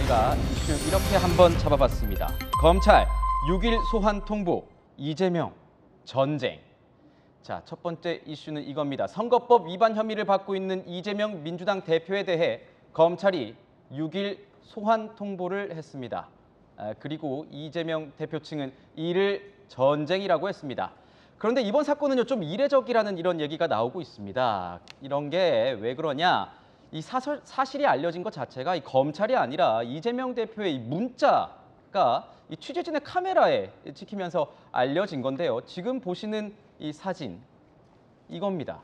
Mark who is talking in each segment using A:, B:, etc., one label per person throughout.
A: 저희가 이슈 이렇게 한번 잡아봤습니다. 검찰 6일 소환 통보, 이재명 전쟁. 자, 첫 번째 이슈는 이겁니다. 선거법 위반 혐의를 받고 있는 이재명 민주당 대표에 대해 검찰이 6일 소환 통보를 했습니다. 그리고 이재명 대표 측은 이를 전쟁이라고 했습니다. 그런데 이번 사건은요, 좀 이례적이라는 이런 얘기가 나오고 있습니다. 이런 게 왜 그러냐? 이 사실이 알려진 것 자체가 이 검찰이 아니라 이재명 대표의 이 문자가 이 취재진의 카메라에 찍히면서 알려진 건데요. 지금 보시는 이 사진, 이겁니다.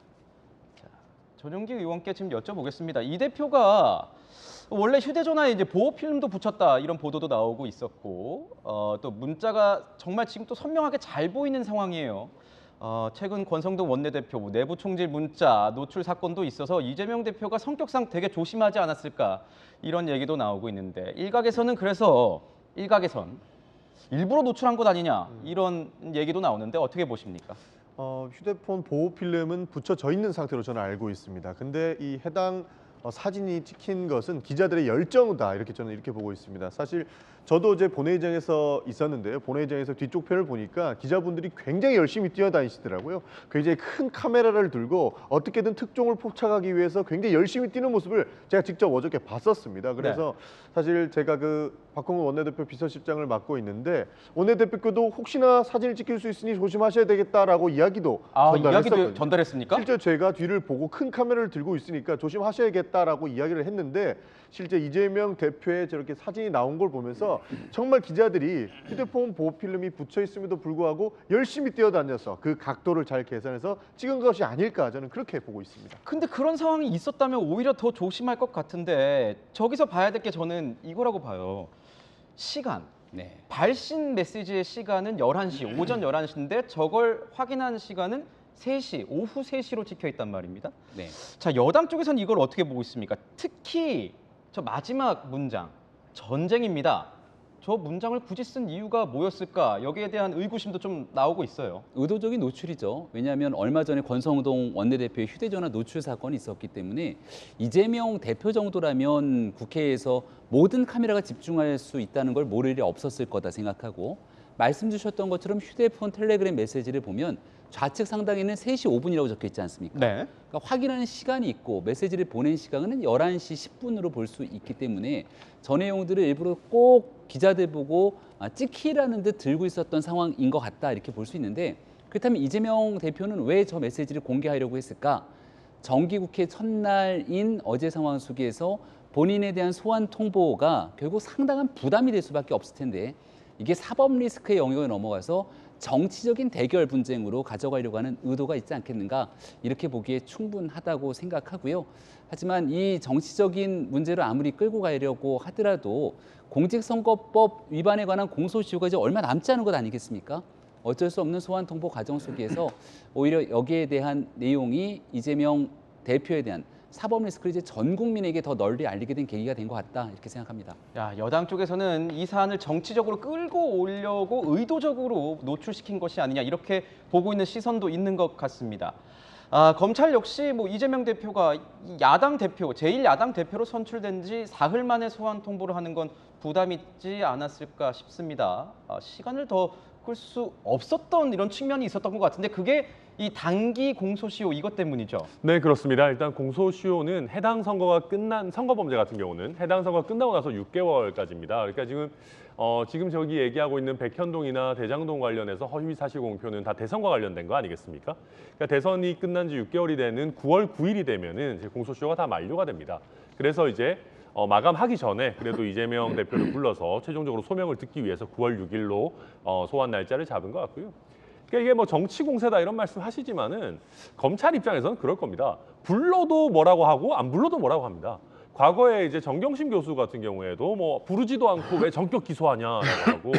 A: 자, 전용기 의원께 지금 여쭤보겠습니다. 이 대표가 원래 휴대전화에 이제 보호필름도 붙였다 이런 보도도 나오고 있었고, 또 문자가 정말 지금 또 선명하게 잘 보이는 상황이에요. 최근 권성동 원내대표 내부 총질 문자 노출 사건도 있어서 이재명 대표가 성격상 되게 조심하지 않았을까 이런 얘기도 나오고 있는데 일각에서는 그래서 일부러 노출한 것 아니냐 이런 얘기도 나오는데 어떻게 보십니까?
B: 휴대폰 보호 필름은 붙여져 있는 상태로 저는 알고 있습니다. 근데 이 해당 사진이 찍힌 것은 기자들의 열정이다 이렇게 저는 이렇게 보고 있습니다. 사실 저도 어제 본회의장에서 있었는데요. 본회의장에서 뒤쪽 편을 보니까 기자분들이 굉장히 열심히 뛰어다니시더라고요. 굉장히 큰 카메라를 들고 어떻게든 특종을 포착하기 위해서 굉장히 열심히 뛰는 모습을 제가 직접 어저께 봤었습니다. 그래서 사실 제가 그 박홍근 원내대표 비서실장을 맡고 있는데 원내대표께도 혹시나 사진을 찍힐 수 있으니 조심하셔야 되겠다라고 이야기도 전달했었거든요.
A: 전달했습니까?
B: 실제 제가 뒤를 보고 큰 카메라를 들고 있으니까 조심하셔야겠다라고 이야기를 했는데 실제 이재명 대표의 저렇게 사진이 나온 걸 보면서 정말 기자들이 휴대폰 보호 필름이 붙여 있음에도 불구하고 열심히 뛰어다녀서 그 각도를 잘 계산해서 찍은 것이 아닐까 저는 그렇게 보고 있습니다.
A: 근데 그런 상황이 있었다면 오히려 더 조심할 것 같은데 저기서 봐야 될 게 저는 이거라고 봐요. 시간.
C: 네.
A: 발신 메시지의 시간은 11시, 오전 11시인데 저걸 확인한 시간은 3시, 오후 3시로 찍혀 있단 말입니다.
C: 네.
A: 자, 여당 쪽에서는 이걸 어떻게 보고 있습니까? 특히 저 마지막 문장, 전쟁입니다. 저 문장을 굳이 쓴 이유가 뭐였을까? 여기에 대한 의구심도 좀 나오고 있어요.
C: 의도적인 노출이죠. 왜냐하면 얼마 전에 권성동 원내대표의 휴대전화 노출 사건이 있었기 때문에 이재명 대표 정도라면 국회에서 모든 카메라가 집중할 수 있다는 걸 모를 일이 없었을 거다 생각하고 말씀 주셨던 것처럼 휴대폰 텔레그램 메시지를 보면 좌측 상단에는 3시 5분이라고 적혀 있지 않습니까?
A: 네.
C: 그러니까 확인하는 시간이 있고 메시지를 보낸 시간은 11시 10분으로 볼 수 있기 때문에 저 내용들을 일부러 꼭 기자들 보고 찍히라는 듯 들고 있었던 상황인 것 같다 이렇게 볼 수 있는데 그렇다면 이재명 대표는 왜 저 메시지를 공개하려고 했을까? 정기국회 첫날인 어제 상황 속에서 본인에 대한 소환 통보가 결국 상당한 부담이 될 수밖에 없을 텐데 이게 사법 리스크의 영역에 넘어가서 정치적인 대결 분쟁으로 가져가려고 하는 의도가 있지 않겠는가 이렇게 보기에 충분하다고 생각하고요. 하지만 이 정치적인 문제를 아무리 끌고 가려고 하더라도 공직선거법 위반에 관한 공소시효가 이제 얼마 남지 않은 것 아니겠습니까? 어쩔 수 없는 소환 통보 과정 속에서 오히려 여기에 대한 내용이 이재명 대표에 대한 사법 리스크를 이제 전 국민에게 더 널리 알리게 된 계기가 된 것 같다 이렇게 생각합니다.
A: 야, 여당 쪽에서는 이 사안을 정치적으로 끌고 오려고 의도적으로 노출시킨 것이 아니냐 이렇게 보고 있는 시선도 있는 것 같습니다. 검찰 역시 뭐 이재명 대표가 야당 대표, 제1야당 대표로 선출된 지 사흘 만에 소환 통보를 하는 건 부담 있지 않았을까 싶습니다. 시간을 더 끌 수 없었던 이런 측면이 있었던 것 같은데 그게 이 단기 공소시효 이것 때문이죠.
D: 네, 그렇습니다. 일단 공소시효는 해당 선거가 끝난 선거범죄 같은 경우는 해당 선거가 끝나고 나서 6개월까지입니다. 그러니까 지금 저기 얘기하고 있는 백현동이나 대장동 관련해서 허위 사실 공표는 다 대선과 관련된 거 아니겠습니까? 그러니까 대선이 끝난 지 6개월이 되는 9월 9일이 되면은 이제 공소시효가 다 만료가 됩니다. 그래서 이제 마감하기 전에 그래도 이재명 대표를 불러서 최종적으로 소명을 듣기 위해서 9월 6일로 소환 날짜를 잡은 것 같고요. 그러니까 이게 뭐 정치 공세다 이런 말씀 하시지만은 검찰 입장에서는 그럴 겁니다. 불러도 뭐라고 하고 안 불러도 뭐라고 합니다. 과거에 이제 정경심 교수 같은 경우에도 뭐 부르지도 않고 왜 전격 기소하냐라고 하고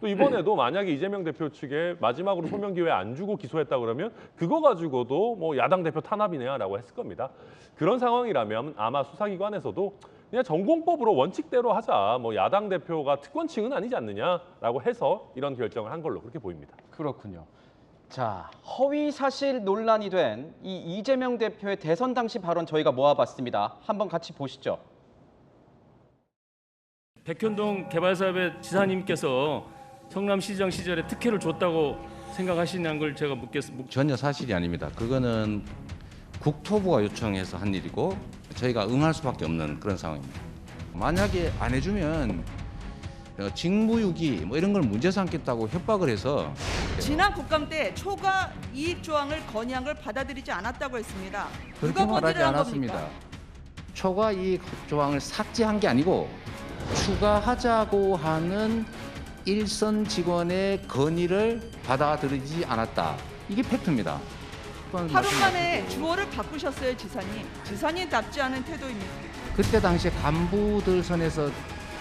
D: 또 이번에도 만약에 이재명 대표 측에 마지막으로 소명 기회 안 주고 기소했다 그러면 그거 가지고도 뭐 야당 대표 탄압이네요라고 했을 겁니다. 그런 상황이라면 아마 수사기관에서도 그냥 전공법으로 원칙대로 하자. 뭐 야당 대표가 특권층은 아니지 않느냐라고 해서 이런 결정을 한 걸로 그렇게 보입니다.
A: 그렇군요. 자, 허위 사실 논란이 된 이 이재명 대표의 대선 당시 발언 저희가 모아봤습니다. 한번 같이 보시죠.
E: 백현동 개발사업의 지사님께서 성남시장 시절에 특혜를 줬다고 생각하시냐는 걸 제가 묻겠습니다.
F: 전혀 사실이 아닙니다. 그거는 국토부가 요청해서 한 일이고 저희가 응할 수밖에 없는 그런 상황입니다. 만약에 안 해주면 직무유기 뭐 이런 걸 문제 삼겠다고 협박을 해서
G: 지난 국감 때 초과 이익 조항을 건의한 걸 받아들이지 않았다고 했습니다.
F: 그렇게
G: 누가
F: 말하지
G: 건의를 한
F: 않았습니다.
G: 겁니까?
F: 초과 이익 조항을 삭제한 게 아니고 추가하자고 하는 일선 직원의 건의를 받아들이지 않았다. 이게 팩트입니다.
G: 하루 만에 주어를 바꾸셨어요, 지사님. 지사님답지 않은 태도입니다.
F: 그때 당시에 간부들 선에서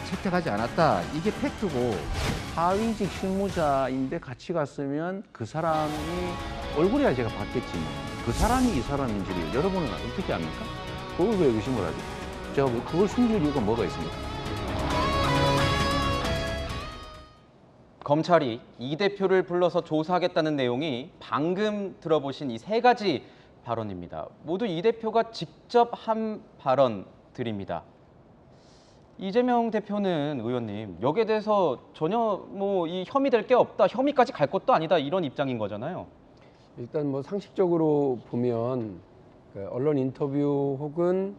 F: 채택하지 않았다. 이게 팩트고
H: 하위직 실무자인데 같이 갔으면 그 사람이 얼굴이야 제가 봤겠지 뭐. 그 사람이 이 사람인지를 여러분은 어떻게 압니까? 그걸 왜 의심을 하죠? 제가 그걸 숨길 이유가 뭐가 있습니까?
A: 검찰이 이 대표를 불러서 조사하겠다는 내용이 방금 들어보신 이 세 가지 발언입니다. 모두 이 대표가 직접 한 발언들입니다. 이재명 대표는 의원님, 여기에 대해서 전혀 뭐 이 혐의될 게 없다, 혐의까지 갈 것도 아니다 이런 입장인 거잖아요.
I: 일단 뭐 상식적으로 보면 언론 인터뷰 혹은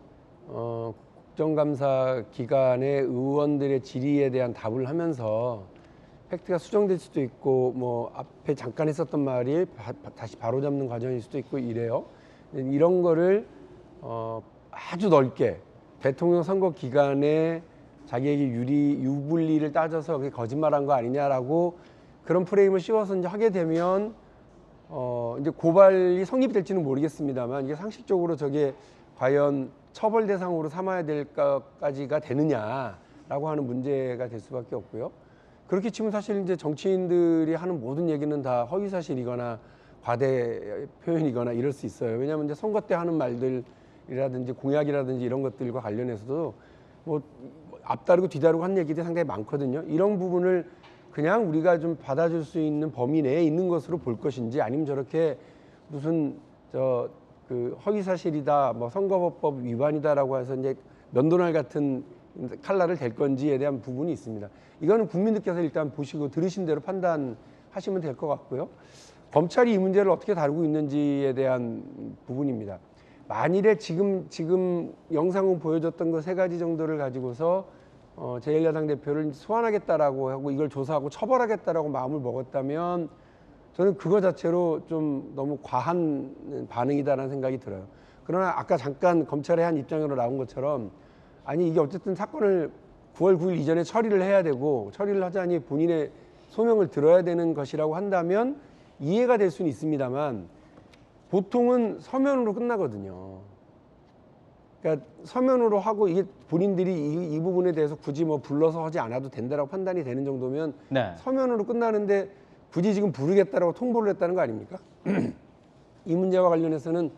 I: 국정감사 기간에 의원들의 질의에 대한 답을 하면서 팩트가 수정될 수도 있고 뭐 앞에 잠깐 했었던 말이 다시 바로잡는 과정일 수도 있고 이래요. 이런 거를 아주 넓게 대통령 선거 기간에 자기에게 유불리를 따져서 그게 거짓말한 거 아니냐라고 그런 프레임을 씌워서 이제 하게 되면 이제 고발이 성립이 될지는 모르겠습니다만 이게 상식적으로 저게 과연 처벌 대상으로 삼아야 될까지가 되느냐라고 하는 문제가 될 수밖에 없고요. 그렇게 치면 사실 이제 정치인들이 하는 모든 얘기는 다 허위 사실이거나 과대 표현이거나 이럴 수 있어요. 왜냐하면 이제 선거 때 하는 말들이라든지 공약이라든지 이런 것들과 관련해서도 뭐 앞다르고 뒤다르고 하는 얘기들이 상당히 많거든요. 이런 부분을 그냥 우리가 좀 받아줄 수 있는 범위 내에 있는 것으로 볼 것인지 아니면 저렇게 무슨 그 허위 사실이다, 뭐 선거법 위반이다라고 해서 이제 면도날 같은 칼날을 댈 건지에 대한 부분이 있습니다. 이거는 국민들께서 일단 보시고 들으신 대로 판단하시면 될 것 같고요. 검찰이 이 문제를 어떻게 다루고 있는지에 대한 부분입니다. 만일에 지금 영상은 보여줬던 그 세 가지 정도를 가지고서 제1야당 대표를 소환하겠다라고 하고 이걸 조사하고 처벌하겠다라고 마음을 먹었다면 저는 그거 자체로 좀 너무 과한 반응이다라는 생각이 들어요. 그러나 아까 잠깐 검찰의 한 입장으로 나온 것처럼 아니 이게 어쨌든 사건을 9월 9일 이전에 처리를 해야 되고 처리를 하자니 본인의 소명을 들어야 되는 것이라고 한다면 이해가 될 수는 있습니다만 보통은 서면으로 끝나거든요. 그러니까 서면으로 하고 이게 본인들이 이 부분에 대해서 굳이 뭐 불러서 하지 않아도 된다라고 판단이 되는 정도면
A: 네.
I: 서면으로 끝나는데 굳이 지금 부르겠다라고 통보를 했다는 거 아닙니까? 이 문제와 관련해서는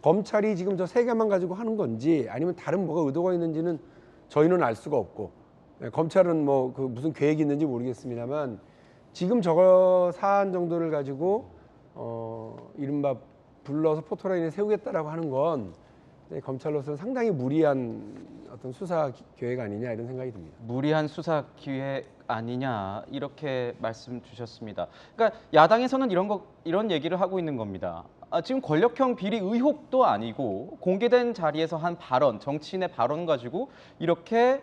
I: 검찰이 지금 저 세 개만 가지고 하는 건지 아니면 다른 뭐가 의도가 있는지는 저희는 알 수가 없고 검찰은 뭐 그 무슨 계획이 있는지 모르겠습니다만 지금 저거 사안 정도를 가지고 이른바 불러서 포토라인에 세우겠다라고 하는 건 검찰로서는 상당히 무리한 어떤 수사 계획 아니냐 이런 생각이 듭니다.
A: 무리한 수사 기획 아니냐 이렇게 말씀 주셨습니다. 그러니까 야당에서는 이런 얘기를 하고 있는 겁니다. 지금 권력형 비리 의혹도 아니고 공개된 자리에서 한 발언, 정치인의 발언 가지고 이렇게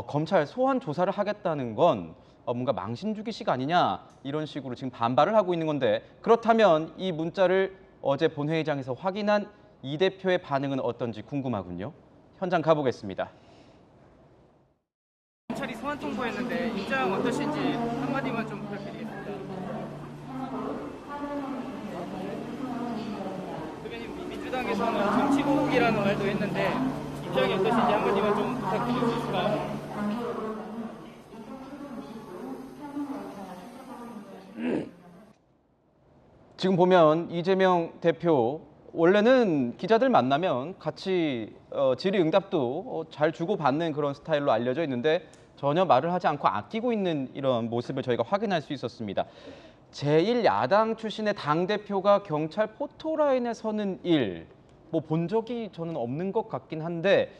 A: 검찰 소환 조사를 하겠다는 건 뭔가 망신주기식 아니냐 이런 식으로 지금 반발을 하고 있는 건데 그렇다면 이 문자를 어제 본회의장에서 확인한 이 대표의 반응은 어떤지 궁금하군요. 현장 가보겠습니다.
J: 검찰이 소환 통보했는데 입장 어떠신지 한마디만 좀 부탁드리겠습니다. 대변인 민주당에서는 정치 보복이라는 말도 했는데 입장이 어떠신지 한마디만 좀 부탁드릴 수 있을까요?
A: 지금 보면 이재명 대표 원래는 기자들 만나면 같이 질의응답도 잘 주고받는 그런 스타일로 알려져 있는데 전혀 말을 하지 않고 아끼고 있는 이런 모습을 저희가 확인할 수 있었습니다. 제1야당 출신의 당대표가 경찰 포토라인에 서는 일, 뭐 본 적이 저는 없는 것 같긴 한데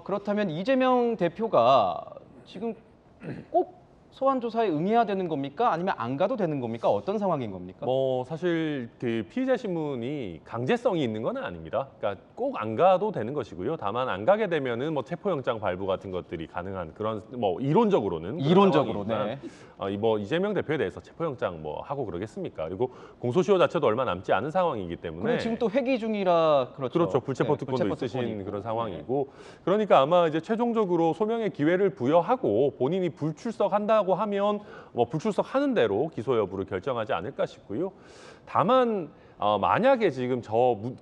A: 그렇다면 이재명 대표가 지금 꼭 소환 조사에 응해야 되는 겁니까? 아니면 안 가도 되는 겁니까? 어떤 상황인 겁니까?
D: 뭐 사실 그 피의자 신문이 강제성이 있는 건 아닙니다. 그러니까 꼭 안 가도 되는 것이고요. 다만 안 가게 되면은 뭐 체포영장 발부 같은 것들이 가능한 그런 뭐 이론적으로는 그런
A: 이론적으로,
D: 상황이지만, 뭐 이재명 대표에 대해서 체포영장 뭐 하고 그러겠습니까? 그리고 공소시효 자체도 얼마 남지 않은 상황이기 때문에
A: 그리고 지금 또 회기 중이라
D: 그렇죠. 불체포
A: 네,
D: 특권도
A: 불체포
D: 있으신
A: 특권이
D: 그런 상황이고 그러니까 아마 이제 최종적으로 소명의 기회를 부여하고 본인이 불출석한다고 하면 뭐 불출석하는 대로 기소 여부를 결정하지 않을까 싶고요. 다만 만약에 지금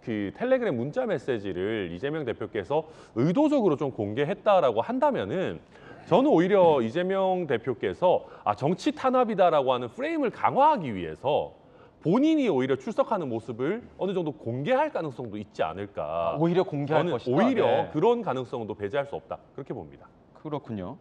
D: 그 텔레그램 문자 메시지를 이재명 대표께서 의도적으로 좀 공개했다라고 한다면은 저는 오히려 이재명 대표께서 정치 탄압이다라고 하는 프레임을 강화하기 위해서 본인이 오히려 출석하는 모습을 어느 정도 공개할 가능성도 있지 않을까.
A: 오히려 공개할
D: 저는
A: 것이다.
D: 오히려
A: 네.
D: 그런 가능성도 배제할 수 없다. 그렇게 봅니다.
A: 그렇군요.